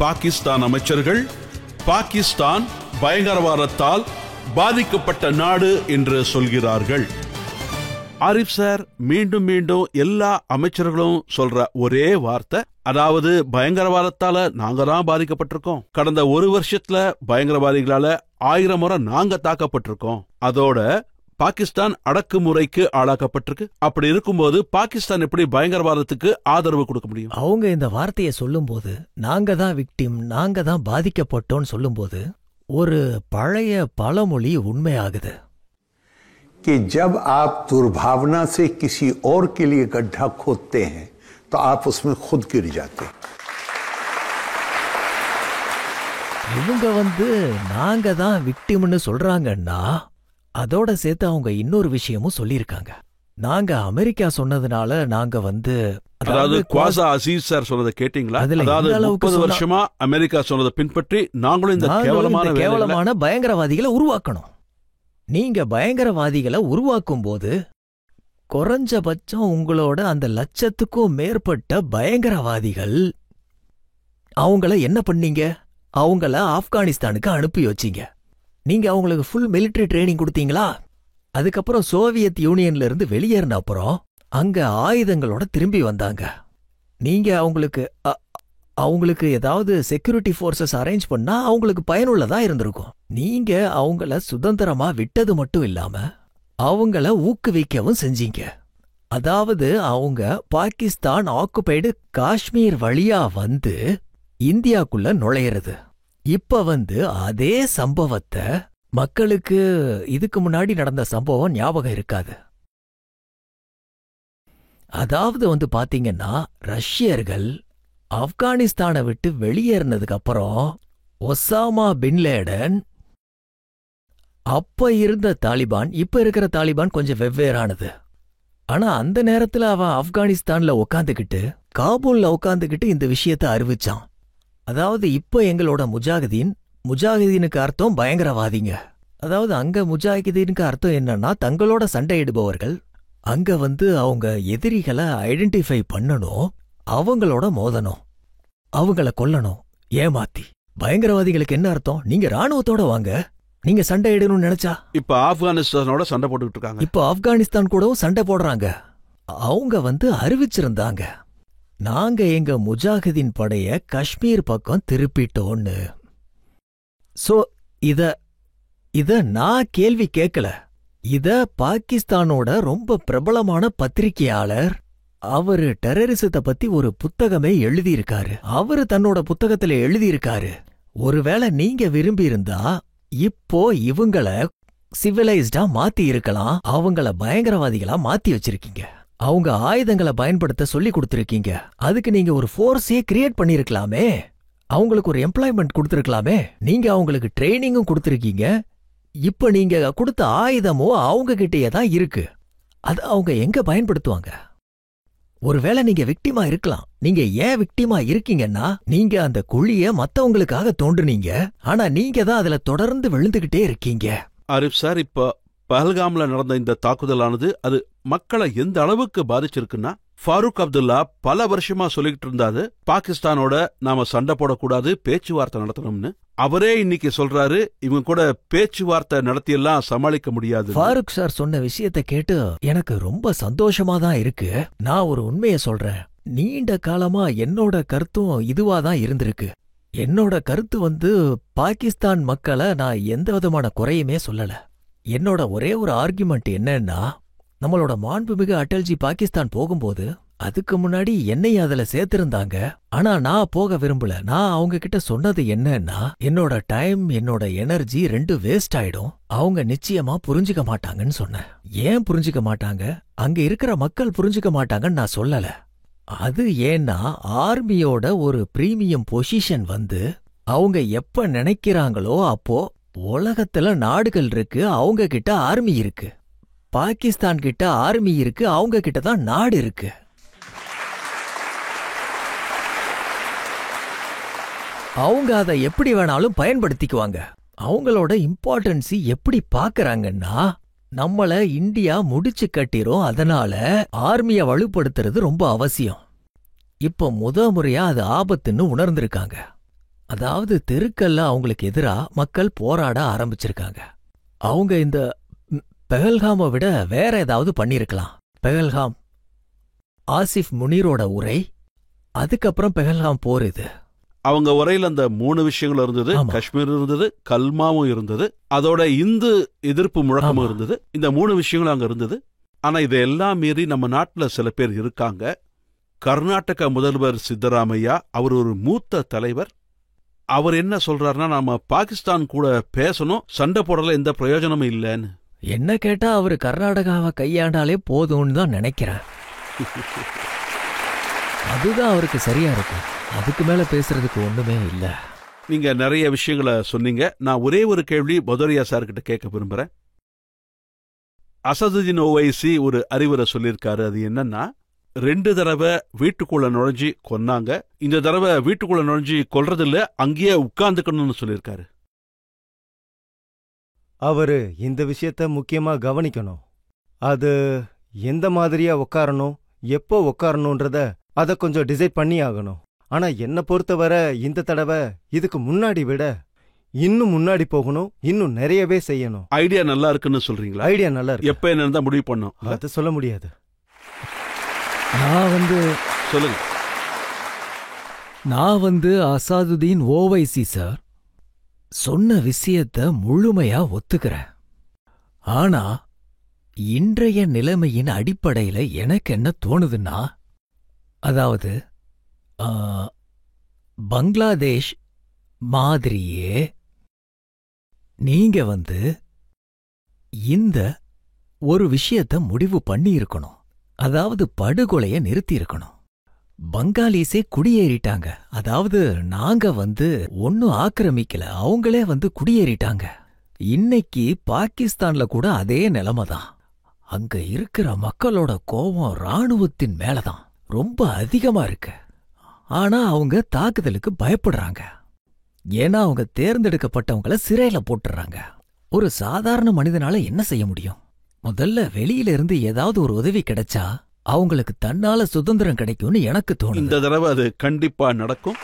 பாகிஸ்தான் அமைச்சர்கள் பாகிஸ்தான் பயங்கரவாதத்தால் பாதிக்கப்பட்ட நாடு என்று சொல்கிறார்கள். ஆரிஃப் சார், மீண்டும் மீண்டும் எல்லா அமைச்சர்களும் சொல்ற ஒரே வார்த்தை, அதாவது பயங்கரவாதத்தால நாங்க தான் பாதிக்கப்பட்டிருக்கோம். கடந்த ஒரு வருஷத்துல பயங்கரவாதிகளால 1000 முறை நாங்க தாக்கப்பட்டிருக்கோம். அதோட பாகிஸ்தான் அடக்குமுறைக்கு ஆளாக்கப்பட்டிருக்கு. அப்படி இருக்கும்போது பாகிஸ்தான் எப்படி பயங்கரவாதத்துக்கு ஆதரவு கொடுக்க முடியும்? அவங்க இந்த வார்த்தையை சொல்லும் போது, நாங்க தான் விக்டிம், நாங்க தான் பாதிக்கப்பட்டோம்னு சொல்லும் போது ஒரு பழைய பழமொழி உண்மையாகுது. कि जब आप दुर्भावना से किसी और के लिए गड्ढा खोदते हैं तो आप उसमें खुद गिर जाते हैं. இவங்க நாங்க தான் விக்டிம்னு சொல்றாங்கன்னா அதோட சேர்த்து அவங்க இன்னொரு விஷயமும் சொல்லியிருக்காங்க. நாங்க அமெரிக்கா சொன்னதுனால நாங்க அதாவது குவாசா அசீஸ் சார் சொன்னதை கேட்டீங்களா? அதாவது 30 வருஷமா அமெரிக்கா சொன்னதை பின்பற்றி நாங்களும் இந்த கேவலமான பயங்கரவாதிகளை உருவாக்கணும். நீங்க பயங்கரவாதிகளை உருவாக்கும் போது குறைஞ்சபட்சம் உங்களோட அந்த 1,00,000க்கும் மேற்பட்ட பயங்கரவாதிகள் அவங்கள என்ன பண்ணீங்க? அவங்கள ஆப்கானிஸ்தானுக்கு அனுப்பி வச்சீங்க. நீங்க அவங்களுக்கு ஃபுல் மிலிட்டரி ட்ரைனிங் கொடுத்தீங்களா? அதுக்கப்புறம் சோவியத் யூனியன்ல இருந்து வெளியேறின அப்புறம் அங்க ஆயுதங்களோட திரும்பி வந்தாங்க. நீங்க அவங்களுக்கு ஏதாவது செக்யூரிட்டி ஃபோர்ஸஸ் அரேஞ்ச் பண்ணா அவங்களுக்கு பயனுள்ளதா இருந்திருக்கும். நீங்க அவங்கள சுதந்திரமா விட்டது மட்டும் இல்லாம அவங்கள ஊக்குவிக்கவும் செஞ்சீங்க. அதாவது அவங்க பாகிஸ்தான் ஆக்குபைடு காஷ்மீர் வழியா இந்தியாக்குள்ள நுழையிறது. இப்ப அதே சம்பவத்தை மக்களுக்கு இதுக்கு முன்னாடி நடந்த சம்பவம் ஞாபகம் இருக்காது. அதாவது பாத்தீங்கன்னா ரஷ்யர்கள் ஆப்கானிஸ்தானை விட்டு வெளியேறினதுக்கு அப்புறம் ஒசாமா பின் லேடன், அப்ப இருந்த தாலிபான், இப்ப இருக்கிற தாலிபான் கொஞ்சம் வெவ்வேறானது. ஆனா அந்த நேரத்துல அவன் ஆப்கானிஸ்தான்ல உக்காந்துக்கிட்டு காபூல்ல உக்காந்துக்கிட்டு இந்த விஷயத்த அறிவிச்சான். அதாவது இப்ப எங்களோட முஜாஹிதீனுக்கு அர்த்தம் பயங்கரவாதிங்க. அதாவது அங்க முஜாஹிதீனுக்கு அர்த்தம் என்னன்னா தங்களோட சண்டையிடுபவர்கள். அங்க அவங்க எதிரிகளை ஐடென்டிஃபை பண்ணணும், அவங்களோட மோதணும், அவங்கள கொல்லணும் ஏமாத்தி. பயங்கரவாதிகளுக்கு என்ன அர்த்தம்? நீங்க ராணுவத்தோட வாங்க, நீங்க சண்டையிடணும்னு நினைச்சா. இப்ப ஆப்கானிஸ்தானோட சண்டை போட்டுக்கிட்டு இருக்காங்க. இப்ப ஆப்கானிஸ்தான் கூடவும் சண்டை போடுறாங்க. அவங்க அறிவிச்சிருந்தாங்க, நாங்க எங்க முஜாஹிதீன் படைய காஷ்மீர் பக்கம் திருப்பிட்டோன்னு. சோ இத நான் கேள்வி கேட்கல. இத பாகிஸ்தானோட ரொம்ப பிரபலமான பத்திரிகையாளர், அவரு டெரரிசத்தை பத்தி ஒரு புத்தகமே எழுதியிருக்காரு. அவரு தன்னோட புத்தகத்துல எழுதியிருக்காரு, ஒருவேளை நீங்க விரும்பி இருந்தா இப்போ இவங்கள சிவிலைஸ்டா மாத்தி இருக்கலாம், அவங்கள பயங்கரவாதிகளா மாத்தி வச்சிருக்கீங்க. அவங்க ஆயுதங்களை பயன்படுத்த சொல்லி கொடுத்திருக்கீங்க. அதுக்கு நீங்க ஒரு ஃபோர்ஸே கிரியேட் பண்ணிருக்கலாமே, அவங்களுக்கு ஒரு எம்ப்ளாய்மெண்ட் கொடுத்திருக்கலாமே. நீங்க அவங்களுக்கு ட்ரைனிங்கும் கொடுத்திருக்கீங்க. இப்ப நீங்க கொடுத்த ஆயுதமோ அவங்க கிட்டயே தான் இருக்கு. அது அவங்க எங்க பயன்படுத்துவாங்க? ஒருவேளை நீங்க விக்டிமா இருக்கலாம். நீங்க ஏன் விக்டிமா இருக்கீங்கன்னா, நீங்க அந்த குழிய மத்தவங்களுக்காக தோண்டுனீங்க, ஆனா நீங்க தான் அதுல தொடர்ந்து விழுந்துகிட்டே இருக்கீங்க. ஆரிஃப் சார், இப்ப பஹல்காம்ல நடந்த இந்த தாக்குதலானது அது மக்களை எந்த அளவுக்கு பாதிச்சிருக்குன்னா, ஃபாரூக் அப்துல்லா பல வருஷமா சொல்லிக்கிட்டு இருந்தாரு பாகிஸ்தானோட நாம சண்டை போடக்கூடாது, பேச்சுவார்த்தை நடத்தணும்னு. அவரே இன்னைக்கு சொல்றாரு இவங்க கூட பேச்சுவார்த்தை நடத்தியெல்லாம் சமாளிக்க முடியாது. ஃபாரூக் சார் சொன்ன விஷயத்தை கேட்டு எனக்கு ரொம்ப சந்தோஷமா தான் இருக்கு. நான் ஒரு உண்மையை சொல்றேன், நீண்ட காலமா என்னோட கருத்தும் இதுவாதான் இருந்திருக்கு. என்னோட கருத்து பாகிஸ்தான் மக்களை நான் எந்த விதமான குறையுமே சொல்லல. என்னோட ஒரே ஒரு ஆர்குமெண்ட் என்னன்னா, நம்மளோட மாண்புமிகு அடல்ஜி பாகிஸ்தான் போகும்போது அதுக்கு முன்னாடி என்னையும் அதுல சேர்த்திருந்தாங்க. ஆனா நான் போக விரும்பல. நான் அவங்க கிட்ட சொன்னது என்னன்னா, என்னோட டைம் என்னோட எனர்ஜி 2 வேஸ்ட் ஆயிடும், அவங்க நிச்சயமா புரிஞ்சுக்க மாட்டாங்கன்னு சொன்னேன். ஏன் புரிஞ்சுக்க மாட்டாங்க? அங்க இருக்கிற மக்கள் புரிஞ்சுக்க மாட்டாங்கன்னு நான் சொல்லல. அது ஏன்னா ஆர்மியோட ஒரு பிரீமியம் பொசிஷன் அவங்க எப்ப நினைக்கிறாங்களோ அப்போ உலகத்துல நாடுகள் இருக்கு, அவங்க கிட்ட ஆர்மி இருக்கு. பாகிஸ்தான் கிட்ட ஆர்மி இருக்கு, அவங்க கிட்ட தான் நாடு இருக்கு. அவங்க அதை எப்படி வேணாலும் பயன்படுத்திக்குவாங்க. அவங்களோட இம்பார்ட்டன்ஸ் எப்படி பாக்குறாங்கன்னா, நம்மள இந்தியா முடிச்சு கட்டிரும், அதனால ஆர்மிய வலுப்படுத்துறது ரொம்ப அவசியம். இப்ப முறையா அது ஆபத்துன்னு உணர்ந்திருக்காங்க. அதாவது தெருக்கல்ல அவங்களுக்கு எதிரா மக்கள் போராட ஆரம்பிச்சிருக்காங்க. அவங்க இந்த பெஹல்காமை விட வேற ஏதாவது பண்ணிருக்கலாம். பெஹல்காம், ஆசிஃப் முனீரோட உரை, அதுக்கப்புறம் பெஹல்காம் போர். இது அவங்க உரையில அந்த 3 விஷயங்களும் இருந்தது. காஷ்மீர் இருந்தது, கல்மாவும் இருந்தது, அதோட இந்து எதிர்ப்பு முழக்கமும் இருந்தது. இந்த 3 விஷயங்களும் அங்க இருந்தது. ஆனா இதெல்லாம் மீறி நம்ம நாட்டுல சில பேர் இருக்காங்க. கர்நாடக முதல்வர் சித்தராமையா, அவர் ஒரு மூத்த தலைவர். அவர் என்ன சொல்றாருன்னா, நாம பாகிஸ்தான் கூட பேசணும், சண்டை போடல எந்த பிரயோஜனமும் இல்லைன்னு. என்ன கேட்டா அவரு கர்நாடகாவை கையாண்டாலே போதும்னு தான் நினைக்கிறேன். அதுதான் அவருக்கு சரியா இருக்கும். அதுக்கு மேல பேசுறதுக்கு ஒண்ணுமே இல்ல. நீங்க நிறைய விஷயங்களை சொன்னீங்க. நான் ஒரே ஒரு கேள்வி பதோரியா சார்கிட்ட கேட்க விரும்புறேன். அசதுதீன் ஓவைசி ஒரு அறிவுரை சொல்லியிருக்காரு. அது என்னன்னா, 2 தடவை வீட்டுக்குள்ள நுழைஞ்சி கொன்னாங்க, இந்த தடவை வீட்டுக்குள்ள நுழைஞ்சி கொல்றதில்ல, அங்கேயே உட்கார்ந்துக்கணும்னு சொல்லியிருக்காரு. அவரு இந்த விஷயத்த முக்கியமா கவனிக்கணும். அது எந்த மாதிரியா உட்காரணும், எப்போ உட்காரணும்ன்றத அத கொஞ்சம் டிசைட் பண்ணி ஆகணும். ஆனா என்ன பொறுத்தவரை இந்த தடவை இதுக்கு முன்னாடி விட இன்னும் முன்னாடி போகணும், இன்னும் நிறையவே செய்யணும். ஐடியா நல்லா இருக்குன்னு சொல்றீங்களா? ஐடியா நல்லா இருக்கு. எப்ப என்ன முடிவு பண்ணும் அது சொல்ல முடியாது. சொல்லுங்க. நான் அசாதுதீன் ஓவைசி சார் சொன்ன விஷயத்த முழுமையா ஒத்துக்கிறேன். ஆனா இன்றைய நிலைமையின் அடிப்படையில எனக்கு என்ன தோணுதுன்னா, அதாவது பங்களாதேஷ் மாதிரியே நீங்க இந்த ஒரு விஷயத்த முடிவு பண்ணி இருக்கணும். அதாவது படுகொலைய நிறுத்தி இருக்கணும். பங்காளிஸே குடியேறிட்டாங்க. அதாவது நாங்க ஒன்னும் ஆக்கிரமிக்கல, அவங்களே குடியேறிட்டாங்க. இன்னைக்கு பாகிஸ்தான்ல கூட அதே நிலைமைதான். அங்க இருக்கிற மக்களோட கோபம் ராணுவத்தின் மேலதான் ரொம்ப அதிகமா இருக்கு. ஆனா அவங்க தாக்குதலுக்கு பயப்படுறாங்க. ஏன்னா அவங்க தேர்ந்தெடுக்கப்பட்டவங்கள சிறையில போட்டுறாங்க. ஒரு சாதாரண மனிதனால என்ன செய்ய முடியும்? முதல்ல வெளியில இருந்து ஏதாவது ஒரு உதவி கிடைச்சா அவங்களுக்கு தன்னால சுதந்திரம் கிடைக்கும்னு எனக்கு தோணுது. இந்த தடவை அது கண்டிப்பா நடக்கும்.